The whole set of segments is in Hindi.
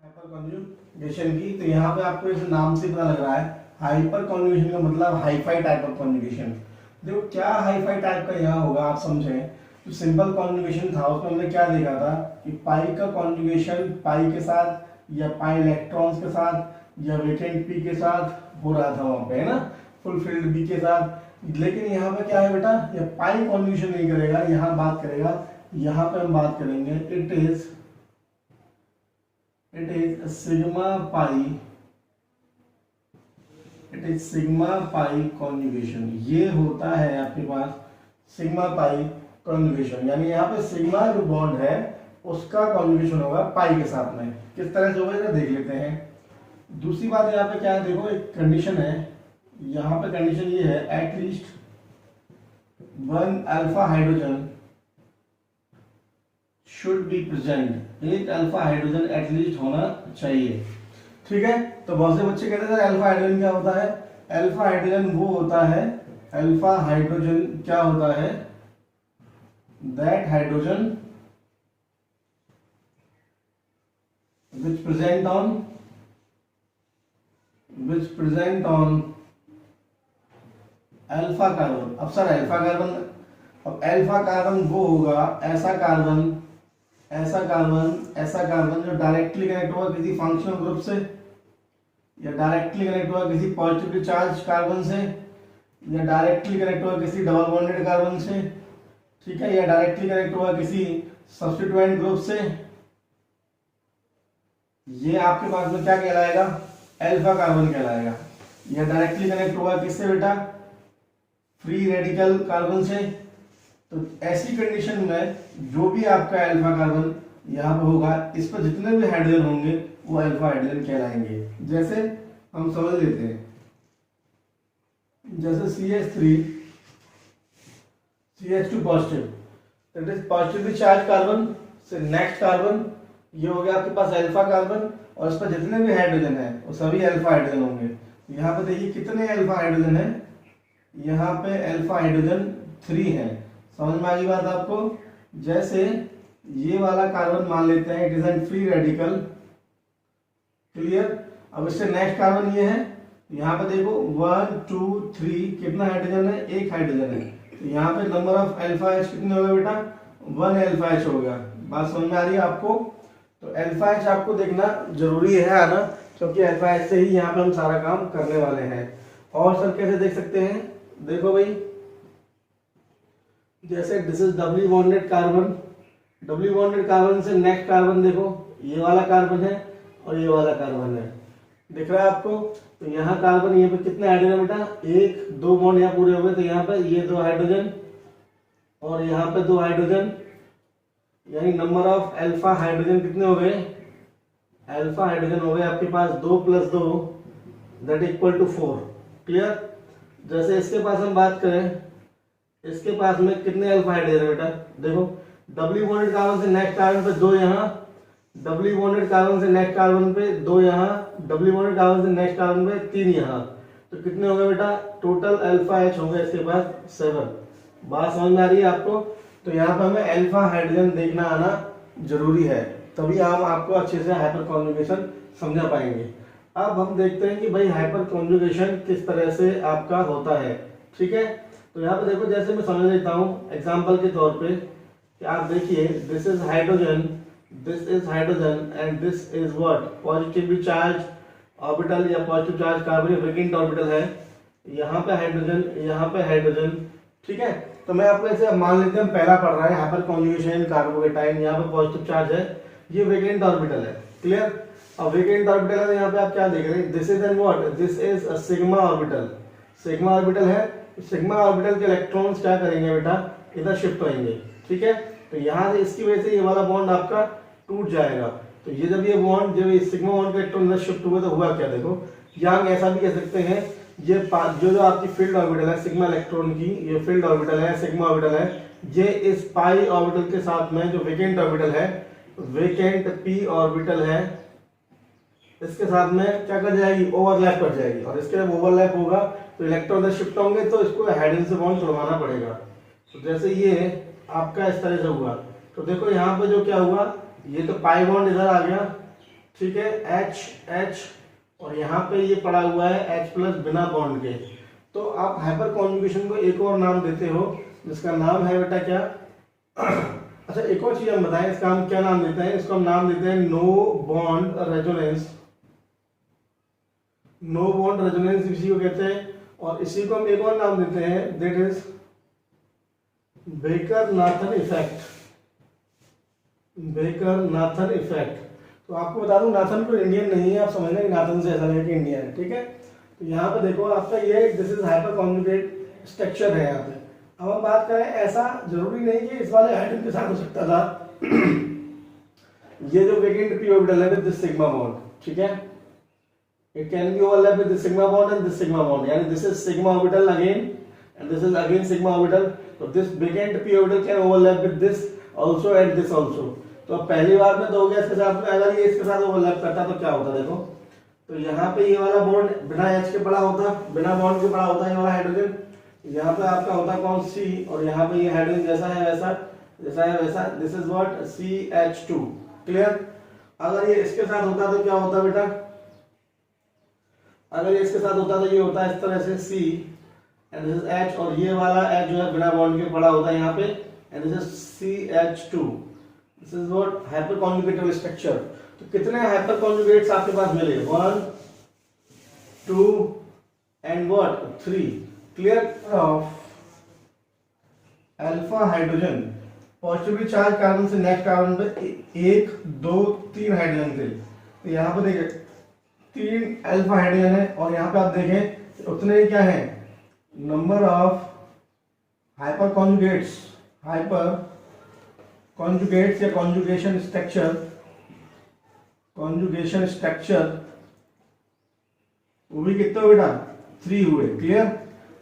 हाइपर कॉन्जुगेशन की। तो यहाँ पे आपको इस नाम से पता लग रहा है हाइपर कॉन्जुगेशन का मतलब हाईफाई टाइप ऑफ कॉन्जुगेशन। देखो क्या हाईफाई टाइप का यहाँ होगा आप समझें। तो सिंपल कॉन्जुगेशन था उसमें हमने क्या देखा था कि पाई का कॉन्जुगेशन पाई के साथ या पाई इलेक्ट्रॉन्स के साथ या वेकेंट पी के साथ हो रहा था वहां पे, है ना, फुलफिल्ड बी के साथ। लेकिन यहाँ पे क्या है बेटा, ये पाई कॉन्जुगेशन नहीं करेगा, यहाँ बात करेगा, यहाँ पे हम बात करेंगे it is sigma pi, it is sigma pi conjugation। ये होता है आपके पास सिग्मा पाई कॉन्जुगेशन, यानी यहाँ पे सिग्मा जो बॉन्ड है उसका कॉन्जुगेशन होगा पाई के साथ में। किस तरह से होगा देख लेते हैं। दूसरी बात यहाँ पे क्या है, देखो एक कंडीशन है, यहाँ पे कंडीशन ये है at least one alpha hydrogen should be present, एक अल्फा हाइड्रोजन एटलीस्ट होना चाहिए। ठीक है, तो बहुत से बच्चे कहते हैं अल्फा हाइड्रोजन क्या होता है। अल्फा हाइड्रोजन वो होता है, अल्फा हाइड्रोजन क्या होता है, that hydrogen which present on alpha carbon. अब सर अल्फा कार्बन, अब अल्फा कार्बन वो होगा ऐसा कार्बन जो डायरेक्टली कनेक्ट हुआ किसी फंक्शनल ग्रुप से, या डायरेक्टली कनेक्ट हुआ किसी पॉजिटिवली चार्ज कार्बन से, या डायरेक्टली कनेक्ट हुआ किसी डबल बॉन्डेड कार्बन से, ठीक है, या डायरेक्टली कनेक्ट हुआ किसी सब्स्टिट्यूएंट ग्रुप से। ये आपके पास में क्या कहलाएगा, अल्फा कार्बन कहलाएगा। या डायरेक्टली कनेक्ट हुआ किससे बेटा, फ्री रेडिकल कार्बन से। तो ऐसी कंडीशन में जो भी आपका अल्फा कार्बन यहाँ पे होगा, इस पर जितने भी हाइड्रोजन होंगे वो अल्फा हाइड्रोजन कहलाएंगे। जैसे हम समझ लेते हैं, जैसे CH3 CH2 positive, that is positively charge carbon से नेक्स्ट कार्बन, ये हो गया आपके पास अल्फा कार्बन, और इस पर जितने भी हाइड्रोजन है वो सभी अल्फा हाइड्रोजन होंगे। यहाँ पे देखिए कितने अल्फा हाइड्रोजन है, यहाँ पे अल्फा हाइड्रोजन 3 है। समझ में आ गई बात आपको। जैसे ये वाला कार्बन मान लेते हैं it is an free radical, clear. अब इससे नेक्स्ट कार्बन ये है, यहाँ पे देखो 1 2 3 कितना हाइड्रोजन है, एक हाइड्रोजन है। तो यहाँ पे नंबर ऑफ अल्फा एच कितने होगा बेटा, 1 अल्फा एच होगा। बात समझ में आ रही है आपको। तो अल्फा एच आपको देखना जरूरी है आना, क्योंकि अल्फा एच से ही यहाँ पे हम सारा काम करने वाले हैं। और सर कैसे देख सकते हैं, देखो भाई, जैसे this is doubly bonded carbon, doubly bonded carbon से नेक्स्ट कार्बन देखो, ये वाला कार्बन है और ये वाला कार्बन है, दिख रहा है आपको। तो यहाँ कार्बन, यहाँ पे कितने हाइड्रोजन बेटा, एक दो बॉन्ड यहाँ पूरे हो गए। तो यहाँ पे ये 2 हाइड्रोजन और यहाँ पे 2 हाइड्रोजन, यानी नंबर ऑफ अल्फा हाइड्रोजन कितने हो गए, अल्फा हाइड्रोजन हो गए आपके पास 2 + 2 दैट इक्वल टू 4, क्लियर। जैसे इसके पास हम बात करें, इसके पास में कितने अल्फा हाइड्रोजन बेटा, देखो डबली बॉन्डेड कार्बन से नेक्स्ट कार्बन पे 2 यहाँ, डबली बॉन्डेड कार्बन से नेक्स्ट कार्बन पे 2 यहाँ, डबली बॉन्डेड कार्बन से नेक्स्ट कार्बन पे 3 यहाँ। तो कितने हो गए बेटा, टोटल अल्फा एच हो गए इसके पास 7। बात समझ में आ रही है आपको। तो यहाँ पे हमें अल्फा हाइड्रोजन देखना आना जरूरी है, तभी हम आपको अच्छे से हाइपर कॉन्जुगेशन समझा पाएंगे। अब हम देखते हैं कि भाई हाइपर कॉन्जुगेशन किस तरह से आपका होता है, ठीक है। तो यहाँ पे देखो, जैसे मैं समझ लेता हूँ एग्जांपल के तौर पे कि आप देखिए, this is hydrogen and this is what, positively charge orbital या positive charge carbon vacant orbital है। यहाँ पे हाइड्रोजन, ठीक है। तो मैं आपको ऐसे मान लेते हैं, पहला पढ़ रहा है हाइपर कॉन्जुगेशन कार्बोकेटाइन, यहाँ पे पॉजिटिव चार्ज है, ये वैकेंट ऑर्बिटल है, क्लियर। अब वैकेंट ऑर्बिटल है, तो यहाँ पे आप क्या देख रहे हैं, this is an what, this is a sigma orbital, sigma orbital है। सिग्मा ऑर्बिटल के इलेक्ट्रॉन्स क्या करेंगे बेटा, इधर शिफ्ट होंगे, ठीक है। तो यहाँ से इसकी वजह से ये वाला बॉन्ड आपका टूट जाएगा। तो ये जब ये बॉन्ड, जब सिग्मा बॉन्ड के इलेक्ट्रॉन इधर शिफ्ट हुए तो हुआ क्या, देखो यहाँ हम ऐसा भी कह सकते हैं, ये जो आपकी फील्ड ऑर्बिटल है सिग्मा इलेक्ट्रॉन की, ये फील्ड ऑर्बिटल है, सिग्मा ऑर्बिटल है, ये इस पाई ऑर्बिटल के साथ में जो वेकेंट ऑर्बिटल है, वेकेंट पी ऑर्बिटल है, इसके साथ में क्या कर जाएगी, ओवरलैप कर जाएगी। और इसके जब ओवरलैप होगा तो इलेक्ट्रॉन इधर शिफ्ट होंगे, तो इसको हाइड्रोजन से बॉन्ड तोड़वाना पड़ेगा। तो जैसे ये आपका इस तरह से हुआ, तो देखो यहाँ पे जो क्या हुआ, ये तो पाई बॉन्ड इधर आ गया, ठीक है, H H, और यहाँ पे ये पड़ा हुआ है H प्लस बिना बॉन्ड के। तो आप हाइपर कॉन्जुगेशन को एक और नाम देते हो जिसका नाम है बेटा क्या, अच्छा एक और चीज हम बताएं, इसका हम क्या नाम देते हैं, इसको हम नाम देते हैं no bond resonance. No bond resonance इसी को कहते हैं, और इसी को हम एक और नाम देते हैं, that is baker-Nathan effect. Baker-Nathan effect. तो आपको बता दूं नाथन को इंडियन नहीं है, आप समझ लें नाथन से ऐसा नहीं कि इंडियन है, ठीक है। तो यहाँ पे देखो आपका ये this is hyper conjugate structure है यहाँ पे। अब हम बात करें, ऐसा जरूरी नहीं कि इस वाले हाइड्रोजन के साथ हो सकता था ये जो वेकेंट पी ऑर्बिटल है विद दिस सिग्मा बॉन्ड, ठीक है, it can be overlap with this sigma bond and this sigma bond, यानी this is sigma orbital again and this is again sigma orbital. तो this vacant P orbital can overlap with this also and this also. तो पहली बार में तो हो गया इसके साथ में, अगर ये इसके साथ ओवरलैप करता तो क्या होता देखो, तो यहाँ पे ये वाला बॉन्ड बिना एच के पड़ा होता, बिना बॉन्ड के पड़ा होता है ये वाला हाइड्रोजन, यहाँ पे आपका होता कौन सी, और यहाँ पे ये हाइड्रोजन जैसा है वैसा, जैसा है वैसा, this is what CH2, clear. अगर ये इसके साथ होता तो क्या होता बेटा, अगर ये इसके साथ होता तो ये होता इस तरह से C and this is H, और ये वाला H जो है बिना बॉन्ड के पड़ा होता है यहाँ पे and this is CH2, this is what hyper conjugated structure. तो कितने हाइपर कॉन्जुगेट्स आपके पास मिले, 1 2 and what 3, clear. Of alpha hydrogen positively charge carbon से नेक्स्ट कार्बन पे 1 2 3 हाइड्रोजन थे, तो यहाँ पे देखें 3 अल्फा हाइड्रोजन है, और यहाँ पे आप देखें उतने ही क्या है, number of hyper conjugates, hyper conjugates या कॉन्जुगेशन स्ट्रक्चर, कॉन्जुगेशन स्ट्रक्चर वो भी कितने हुए बेटा, 3 हुए, क्लियर।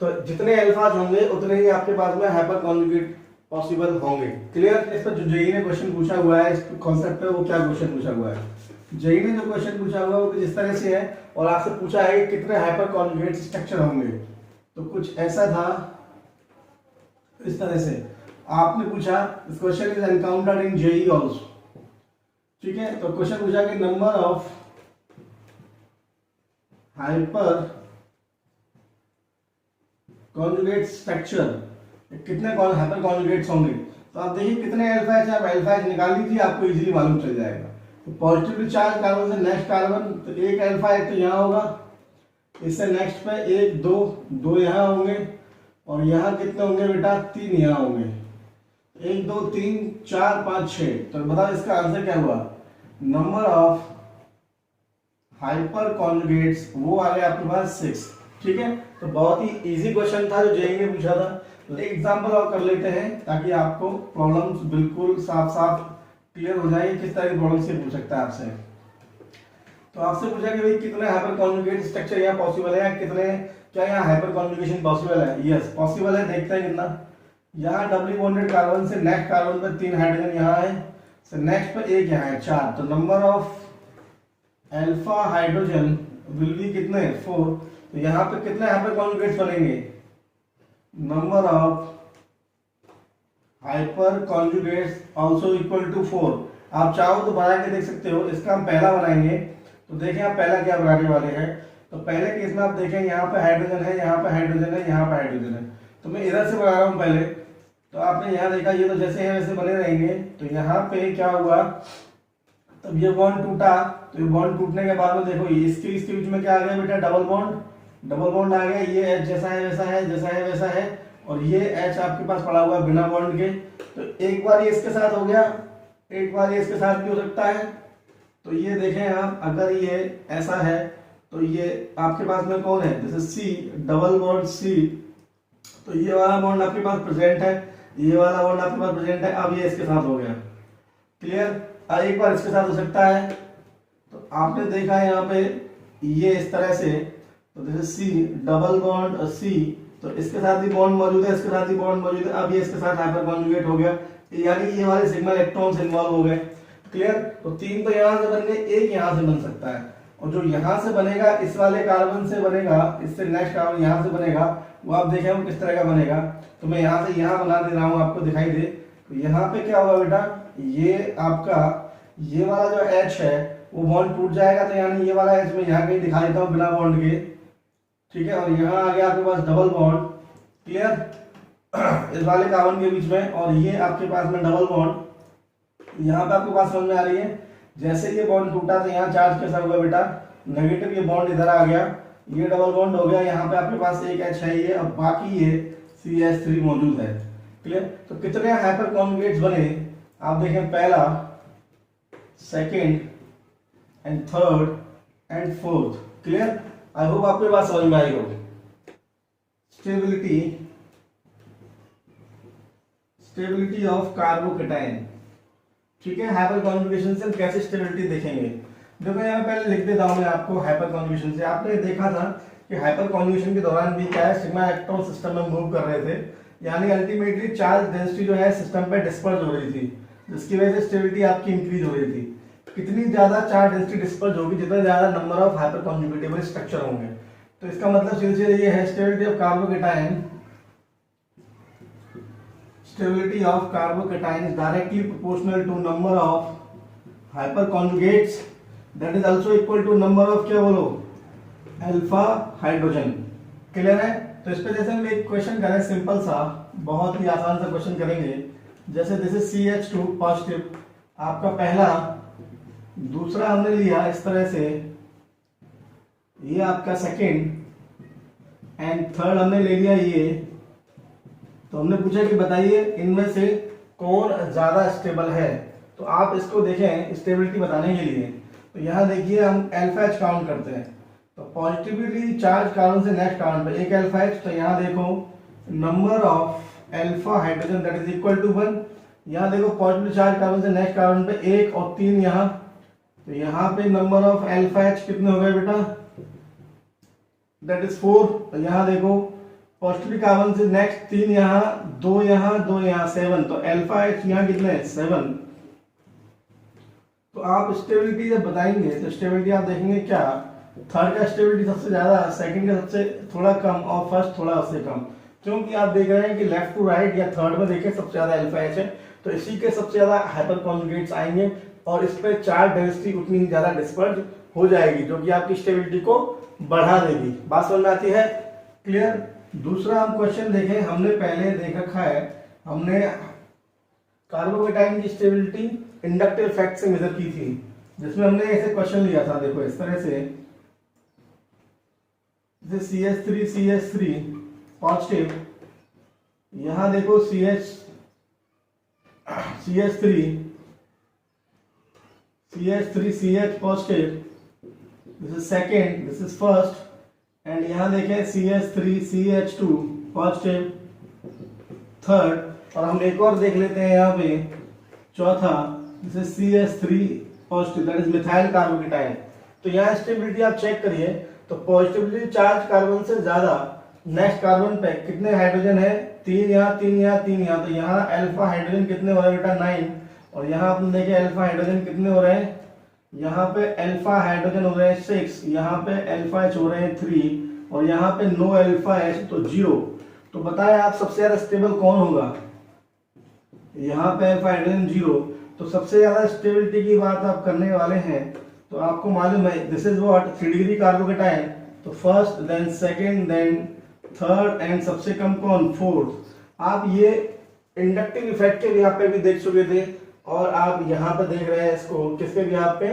तो जितने अल्फाज होंगे उतने ही आपके पास में हाइपर कॉन्जुगेट पॉसिबल होंगे, क्लियर। इस पर जो जेई ने क्वेश्चन पूछा हुआ है, इस कॉन्सेप्ट पे वो क्या क्वेश्चन पूछा हुआ है, जेई ने जो क्वेश्चन पूछा हुआ है वो इस तरह से है, और आपसे पूछा है कि कितने हाइपर कॉन्जुगेट स्ट्रक्चर होंगे, तो कुछ ऐसा था इस तरह से आपने पूछा, this question is encountered in JEE also, ठीक है। तो क्वेश्चन पूछा कि number of hyperconjugate structure, कितने हाइपर कॉन्जुगेट्स होंगे, तो आप देखिए कितने अल्फा एच, आप अल्फा एच निकाल लीजिए आपको इजीली मालूम चल जाएगा। तो पॉजिटिवली चार्ज कार्बन से नेक्स्ट कार्बन, तो एक अल्फा एच तो यहाँ होगा, इससे नेक्स्ट पे 1 2 2 यहाँ होंगे, और यहाँ कितने होंगे बेटा, 3 यहाँ होंगे, 1 2 3 4 5 6। तो बताओ इसका आंसर क्या हुआ, नंबर ऑफ हाइपर कॉन्जुगेट्स वो आ गया आपके पास 6, ठीक है। तो बहुत ही इजी क्वेश्चन था जो जेई ने पूछा था। एग्जांपल और कर लेते हैं ताकि आपको प्रॉब्लम्स बिल्कुल साफ साफ क्लियर हो जाए किस तरह की प्रॉब्लम से पूछ सकता है आपसे। तो आपसे पूछा कि भाई कितने हाइपर कॉन्जुगेट स्ट्रक्चर यहाँ पॉसिबल है, कितने क्या यहाँ हाइपर कॉन्जुगेशन पॉसिबल है, यस पॉसिबल है। देखते हैं कितना, यहाँ डबली बॉन्डेड कार्बन से नेक्स्ट कार्बन पे 3 हाइड्रोजन यहाँ है, से नेक्स्ट पे 1 यहाँ है 4, तो number of alpha hydrogen will be कितने 4। तो यहाँ पे कितने हाइपर कॉन्जुगेट्स बनेंगे, number of hyperconjugates also equal to 4। आप चाहो तो बना के देख सकते हो, इसका हम पहला बनाएंगे। तो देखें आप पहला क्या बनाने वाले हैं, तो पहले केस में आप देखें यहाँ पे हाइड्रोजन है, यहाँ पे हाइड्रोजन है, यहाँ पे हाइड्रोजन है, तो मैं इधर से बना रहा हूँ पहले। तो आपने यहाँ देखा ये तो जैसे है वैसे बने रहेंगे। तो यहाँ पे क्या हुआ, तब ये बॉन्ड टूटा, तो ये बॉन्ड टूटने के बाद में देखो इसके बीच में क्या आ गया बेटा, डबल बॉन्ड आ गया। ये एच जैसा है वैसा है, जैसा है वैसा है, और ये एच आपके पास पड़ा हुआ है बिना बॉन्ड के। तो एक बार ये इसके साथ हो गया, एक बार ये इसके साथ भी हो सकता है। तो ये देखें आप, अगर ये ऐसा है तो ये आपके पास में कौन है, जैसे सी, डबल बॉन्ड सी, तो ये वाला बॉन्ड आपके पास प्रेजेंट है, ये वाला बॉन्ड आपके पास प्रेजेंट है। अब ये इसके साथ हो गया, क्लियर। एक बार इसके साथ हो सकता है। तो आपने देखा है यहाँ पे ये इस तरह से, तो जैसे सी डबल बॉन्ड सी, तो इसके साथ भी बॉन्ड मौजूद है, इसके साथ भी बॉन्ड मौजूद है। अब ये इसके साथ हाइपर कॉन्जुगेट हो गया, यानी ये वाले सिग्मा इलेक्ट्रॉन्स इन्वॉल्व हो गए, क्लियर। तो 3 तो यहाँ से बन गए, 1 यहाँ से बन सकता है, और जो यहाँ से बनेगा इस वाले कार्बन से बनेगा, इससे नेक्स्ट कार्बन यहाँ से बनेगा, वो आप देखें वो किस तरह का बनेगा। तो मैं यहाँ से यहाँ बना दे रहा हूँ, आपको दिखाई दे। तो यहाँ पे क्या होगा बेटा, ये आपका ये वाला जो H है वो बॉन्ड टूट जाएगा, तो यानी ये वाला एच मैं यहाँ कहीं दिखा देता हूँ बिना बॉन्ड के, ठीक है। और यहाँ आ गया आपके पास डबल बॉन्ड, क्लियर, इस वाले कार्बन के बीच में, और ये आपके पास में डबल बॉन्ड। यहाँ पे आपके पास समझ में आ रही है, जैसे ये बॉन्ड टूटा तो यहाँ चार्ज कैसा हुआ बेटा, नेगेटिव, ये बॉन्ड इधर आ गया, ये डबल बॉन्ड हो गया, यहाँ पे आपके पास एक एच है ये, अब बाकी ये CH3 मौजूद है, क्लियर। तो कितने हाइपर कॉन्जुगेट्स बने आप देखें, पहला, second and third and fourth, clear. I hope आपके पास समझ में आई होगी। स्टेबिलिटी ऑफ कार्बोकेटाइन, ठीक है। हाइपर कॉन्जुगेशन से कैसे स्टेबिलिटी देखेंगे, देखो यहाँ पहले लिख देता हूं मैं आपको। हाइपर कॉन्जुगेशन से आपने देखा था कि हाइपर कॉन्जुगेशन के दौरान भी क्या है, सिग्मा इलेक्ट्रॉन सिस्टम में मूव कर रहे थे, यानी अल्टीमेटली चार्ज डेंसिटी जो है सिस्टम पे डिस्पर्स हो रही थी, जिसकी वजह से स्टेबिलिटी आपकी इंक्रीज हो रही थी। कितनी ज्यादा चार्ज डेंसिटी डिस्पर्स होगी, जितना ज्यादा नंबर ऑफ हाइपर कॉन्जुगेटेबल स्ट्रक्चर होंगे। तो इसका मतलब सीधे ये है, stability of carbocation, stability of carbocation is directly proportional to number of hyperconjugates, that is also equal to number of, क्या बोलो, अल्फा हाइड्रोजन, क्लियर है। तो इस पे जैसे हम एक क्वेश्चन करें सिंपल सा, बहुत ही आसान सा क्वेश्चन करेंगे, जैसे दिस इज CH2 पॉजिटिव, आपका पहला, दूसरा हमने लिया इस तरह से, ये आपका सेकेंड एंड थर्ड हमने ले लिया ये। तो हमने पूछा कि बताइए इनमें से कौन ज्यादा स्टेबल है, तो आप इसको देखें स्टेबिलिटी बताने के लिए। तो यहाँ देखिए हम अल्फा एच काउंट करते हैं, तो पॉजिटिवली चार्ज कार्बन से नेक्स्ट कार्बन पे एक अल्फा एच, तो यहाँ देखो number of alpha hydrogen that is equal to 1। यहाँ देखो पॉजिटिवली चार्ज कार्बन से नेक्स्ट कार्बन पे 1 और 3 यहाँ, तो यहाँ पे नंबर ऑफ अल्फा एच कितने हो गए बेटा, दैट इज 4। तो यहाँ देखो पॉजिटिव कार्बन से नेक्स्ट 3 यहाँ, 2 यहाँ, 2 यहाँ, 7। तो अल्फा एच यहाँ कितने, 7। तो आप स्टेबिलिटी जब बताएंगे तो स्टेबिलिटी आप देखेंगे क्या, थर्ड का स्टेबिलिटी सबसे ज्यादा, सेकंड का सबसे थोड़ा कम, और फर्स्ट थोड़ा उससे कम, क्योंकि आप देख रहे हैं कि लेफ्ट टू राइट या थर्ड में देखिए सबसे ज्यादा अल्फा एच है, तो इसी के सबसे ज्यादा हाइपर कॉन्जुगेट्स आएंगे, और इस पे चार्ज डेंसिटी उतनी ज्यादा डिस्पर्स हो जाएगी, जो कि आपकी स्टेबिलिटी को बढ़ा देगी। बात समझ में आती है, क्लियर। दूसरा हम क्वेश्चन देखें, हमने पहले देख रखा है, हमने कार्बोकेटाइन की स्टेबिलिटी इंडक्टिव इफेक्ट से मेजर की थी, जिसमें हमने ऐसे क्वेश्चन लिया था, देखो इस तरह से, CH3 पॉजिटिव, यहां देखो CH3 positive, this is second, this is first, and यहां देखें CH2 पॉजिटिव, थर्ड, और हम एक और देख लेते हैं यहाँ पे चौथा, this is CH3 positive, that is methyl carbocation. तो यहाँ स्टेबिलिटी आप चेक करिए, तो पॉजिटिवली चार्ज कार्बन से ज्यादा नेक्स्ट कार्बन पे कितने हाइड्रोजन है, 3 यहाँ, 3 यहाँ, 3 यहाँ, तो यहाँ अल्फा हाइड्रोजन कितने हो रहे हैं बेटा, 9। और यहाँ आपने देखे अल्फा हाइड्रोजन कितने हो रहे हैं, यहाँ पे अल्फा हाइड्रोजन हो रहे हैं 6, यहाँ पे अल्फा एच हो रहे हैं 3, और यहाँ पे नो अल्फा एच तो 0। तो बताएं आप सबसे ज्यादा स्टेबल कौन होगा, यहाँ पे अल्फा हाइड्रोजन 0। तो सबसे ज्यादा स्टेबिलिटी की बात आप करने वाले हैं, तो आपको मालूम है this is what 3 degree carbocation, तो first then second then third and सबसे कम कौन, फोर्थ। आप ये इंडक्टिव इफेक्ट के यहाँ पे भी देख चुके थे, और आप यहाँ पे देख रहे हैं इसको किसके भी यहाँ पे,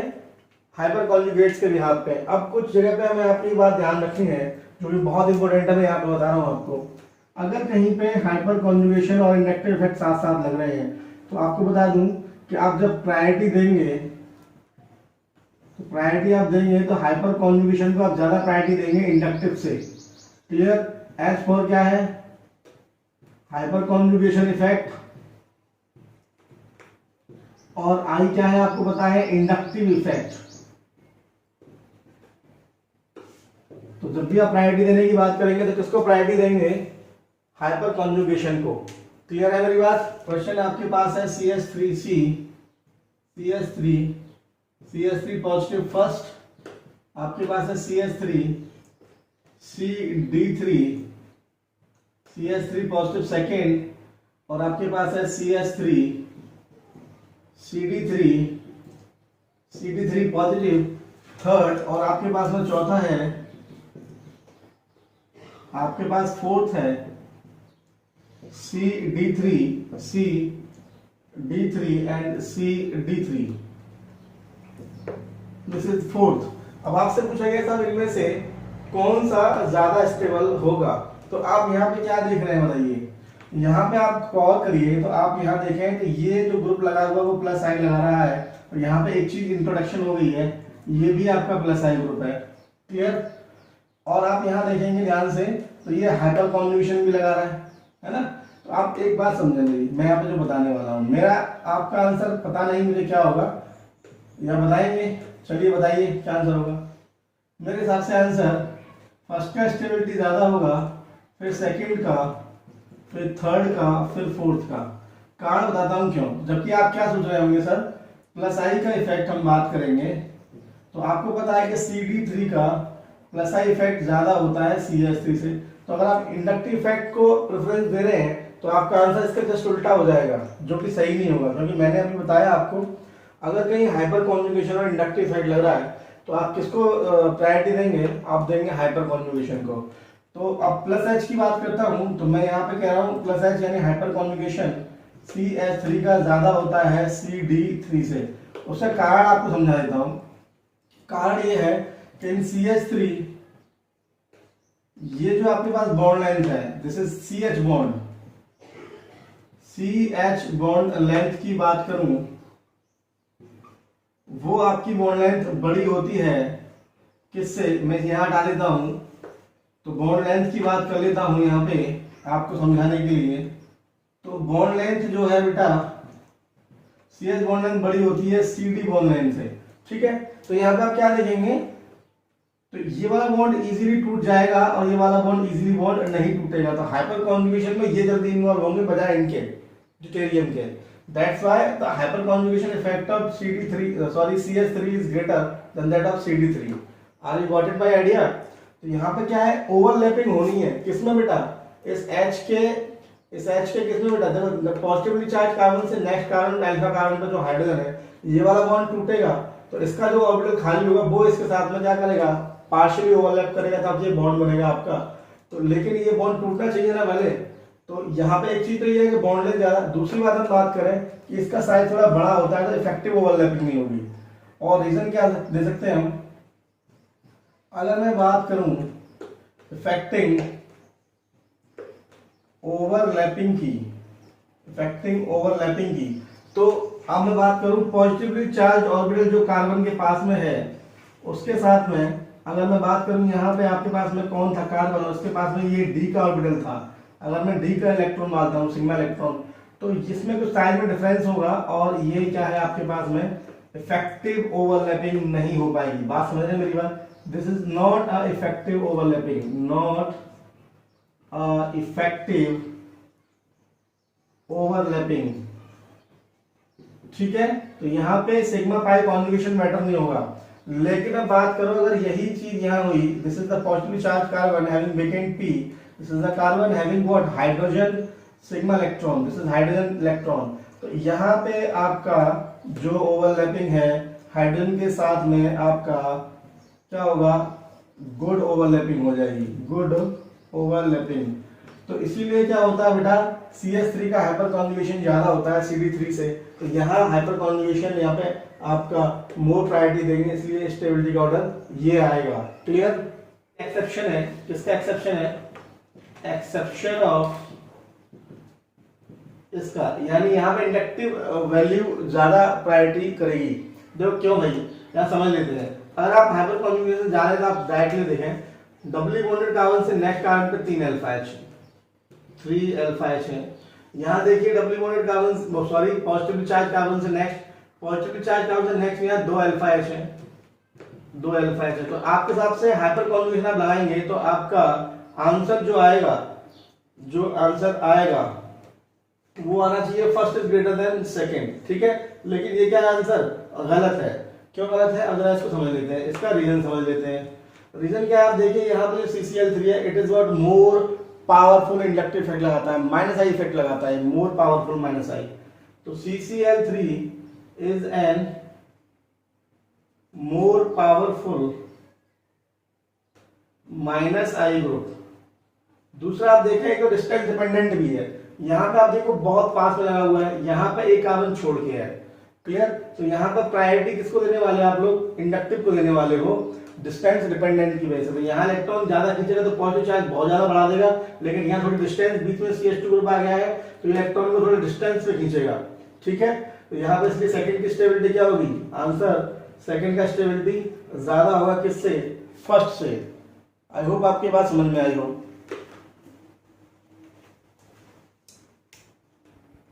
हाइपर कॉन्जुगेट्स के भी यहाँ पे। अब कुछ जगह पे हमें आपकी बात ध्यान रखनी है, जो कि बहुत इंपॉर्टेंट है, मैं यहाँ पे बता रहा हूँ आपको। अगर कहीं पे हाइपर कॉन्जुगेशन और इंडक्टिव इफेक्ट साथ साथ लग रहे हैं, तो आपको बता दूं कि आप जब प्रायोरिटी देंगे, तो प्रायोरिटी आप देंगे तो हाइपर कॉन्जुगेशन को आप ज्यादा प्रायोरिटी देंगे इंडक्टिव से, क्लियर। एज फॉर क्या है, हाइपर कॉन्जुगेशन इफेक्ट, और आई क्या है आपको पता है, इंडक्टिव इफेक्ट। तो जब भी आप प्रायोरिटी देने की बात करेंगे तो किसको प्रायोरिटी देंगे, हाइपर कॉन्जुगेशन को, क्लियर है मेरी बात। क्वेश्चन आपके पास है CH3 पॉजिटिव फर्स्ट, आपके पास है CH3 पॉजिटिव सेकेंड, और आपके पास है CH3 CD3 पॉजिटिव थर्ड, और आपके पास में चौथा है, आपके पास फोर्थ है CD3 and CD3, this is fourth. अब आपसे पूछा गया था इनमें से कौन सा ज्यादा स्टेबल होगा, तो आप यहाँ पे क्या देख रहे हैं बताइए। यहाँ पे आप गौर करिए तो आप यहाँ देखें कि ये जो ग्रुप लगा हुआ है वो प्लस साइन लगा रहा है, और यहाँ पे एक चीज इंट्रोडक्शन हो गई है, ये भी आपका प्लस साइन ग्रुप है, क्लियर। और आप यहाँ देखेंगे ध्यान से तो ये हाइपर कॉन्जुगेशन भी लगा रहा है ना। तो आप एक बात समझें मेरी, मैं यहाँ पे जो बताने वाला हूँ, मेरा आपका आंसर पता नहीं मुझे क्या होगा, या बताएंगे, चलिए बताइए क्या आंसर होगा। मेरे हिसाब से आंसर फर्स्ट का स्टेबिलिटी ज्यादा होगा, फिर सेकंड का, फिर थर्ड का, फिर फोर्थ का। कारण बताता हूं क्यों। जबकि आप क्या सोच रहे होंगे, सर प्लस आई का इफेक्ट हम बात करेंगे, तो आपको पता है कि CD3 का प्लस आई इफेक्ट ज्यादा होता है CH3 से। तो अगर आप इंडक्टिव इफेक्ट को प्रेफरेंस दे रहे हैं तो आपका आंसर इसका जस्ट उल्टा हो जाएगा, जो कि सही नहीं होगा, क्योंकि मैंने अभी बताया आपको अगर कहीं हाइपर कॉन्जुगेशन और इंडक्टिव इफेक्ट लग रहा है तो आप किसको प्रायोरिटी देंगे, आप देंगे हाइपर कॉन्जुगेशन को। तो अब प्लस एच की बात करता हूं तो मैं यहाँ पे कह रहा हूँ प्लस एच यानी हाइपर कॉन्जुगेशन CH3 का ज्यादा होता है CD3 से। उसका कारण आपको समझा देता हूं। कारण ये है कि इन CH3 ये जो आपके पास बॉन्ड लेंथ है, this is CH bond, CH bond length की बात करूं वो आपकी बॉन्ड लेंथ बड़ी होती है किससे, मैं यहां हटा देता हूं, तो बॉन्ड लेंथ की बात कर लेता हूं यहां पे आपको समझाने के लिए। तो बॉन्ड लेंथ जो है बेटा, CH बॉन्ड लेंथ बड़ी होती है CD बॉन्ड लेंथ से, ठीक है। तो यहाँ पे आप क्या देखेंगे, तो ये वाला बॉन्ड इजीली टूट जाएगा और ये वाला बॉन्ड इजीली बॉन्ड नहीं टूटेगा। तो हाइपर कॉन्जुगेशन में ये जल्दी इन्वॉल्व होंगे बजाय इनके ड्यूटेरियम के। That's why the hyperconjugation effect of CH3 is greater than that of CD3। Are you got it by idea. तो यहाँ पे क्या है, ओवरलैपिंग होनी है किसमें बेटा, इस H के किसमें बेटा, देखो पॉजिटिवली चार्ज कार्बन से नेक्स्ट कार्बन अल्फा कार्बन पर जो हाइड्रोजन है ये वाला बॉन्ड टूटेगा तो इसका जो ऑर्बिटल खाली होगा वो इसके साथ में क्या करेगा, पार्शियली ओवरलैप करेगा, तब ये बॉन्ड बनेगा आपका। तो लेकिन ये बॉन्ड टूटना चाहिए ना पहले। तो यहाँ पे एक चीज तो ये है कि बॉन्ड लेंथ ज्यादा। दूसरी बात हम बात करें कि इसका साइज थोड़ा बड़ा होता है तो इफेक्टिव ओवरलैपिंग नहीं होगी। और रीजन क्या दे सकते हैं हम, अगर मैं बात करूं इफेक्टिंग ओवरलैपिंग की, तो अब मैं बात करूं पॉजिटिवली चार्ज ऑर्बिटल जो कार्बन के पास में है उसके साथ में, अगर मैं बात करूं यहाँ पे आपके पास में कौन था, कार्बन, उसके पास में ये D का ऑर्बिटल था। अगर मैं D का इलेक्ट्रॉन मानता हूँ, सिग्मा इलेक्ट्रॉन, तो इसमें कुछ साइज में डिफरेंस होगा और ये क्या है आपके पास में इफेक्टिव ओवरलैपिंग नहीं हो पाएगी। बात समझ रहे हैं मेरी बात। This is not a effective overlapping, not a effective overlapping, ठीक है। तो यहाँ पे सिग्मा पाई कॉन्जुगेशन मैटर नहीं होगा। लेकिन अब बात करो अगर यही चीज यहाँ हुई, this is the positively charge carbon having vacant p, this is the carbon having what, hydrogen sigma electron, this is hydrogen electron. तो यहाँ पे आपका जो ओवरलैपिंग है हाइड्रोजन के साथ में आपका क्या होगा, गुड ओवरलैपिंग हो जाएगी, गुड ओवरलैपिंग। तो इसीलिए क्या होता है बेटा, CH3 का हाइपर कॉन्जुगेशन ज्यादा होता है CD3 से। तो यहाँ हाइपर कॉन्जुगेशन यहाँ पे आपका मोर प्रायोरिटी देंगे, इसलिए स्टेबिलिटी का ऑर्डर ये आएगा। क्लियर। एक्सेप्शन है, किसका एक्सेप्शन है, एक्सेप्शन ऑफ इसका, यानी यहाँ पे इंडक्टिव वैल्यू ज्यादा प्रायोरिटी करेगी। देखो क्यों भाई, यहाँ समझ लेते हैं। अगर आप हाइपर कॉन्जुगेशन जा रहे हैं तो आप डायरेक्टली देखें, डबली बॉन्डेड कार्बन से नेक्स्ट कार्बन पे 3 अल्फा H, 3 अल्फा H है। यहाँ देखिए doubly bonded carbon, sorry positively charge carbon से नेक्स्ट, पॉजिटिवली चार्ज कार्बन से नेक्स्ट यहाँ 2 अल्फा H है, 2 अल्फा H है। तो आपके हिसाब से हाइपर कॉन्जुगेशन आप लगाएंगे तो आपका आंसर जो आएगा, जो आंसर आएगा वो आना चाहिए first is greater then second, ठीक है। लेकिन ये क्या आंसर गलत है। क्यों गलत है, अगर इसको समझ लेते हैं, इसका रीजन समझ लेते हैं। रीजन क्या है, आप देखिए यहाँ पे CCl3 है, it is what more powerful inductive effect लगाता है, माइनस आई इफेक्ट लगाता है, मोर पावरफुल माइनस आई। तो CCl3 is an more powerful minus I group. दूसरा आप देखें एक तो डिस्टेंस डिपेंडेंट भी है, यहाँ पे आप देखो बहुत पास में लगा हुआ है, यहाँ पे एक कार्बन छोड़ के है, क्लियर। तो यहाँ पर प्रायोरिटी किसको देने वाले आप लोग, इंडक्टिव को देने वाले हो डिस्टेंस डिपेंडेंट की वजह से। तो यहाँ इलेक्ट्रॉन ज्यादा खींचेगा तो पॉजिटिव चार्ज बहुत ज्यादा बढ़ा देगा, लेकिन यहाँ थोड़ी डिस्टेंस बीच में CH2 ग्रुप आ गया है तो इलेक्ट्रॉन को थोड़ी डिस्टेंस पे खींचेगा, ठीक है। तो यहाँ पर इसलिए सेकंड की स्टेबिलिटी क्या होगी, आंसर सेकंड का स्टेबिलिटी ज्यादा होगा किससे, फर्स्ट से। आई होप आपकी बात समझ में आई हो।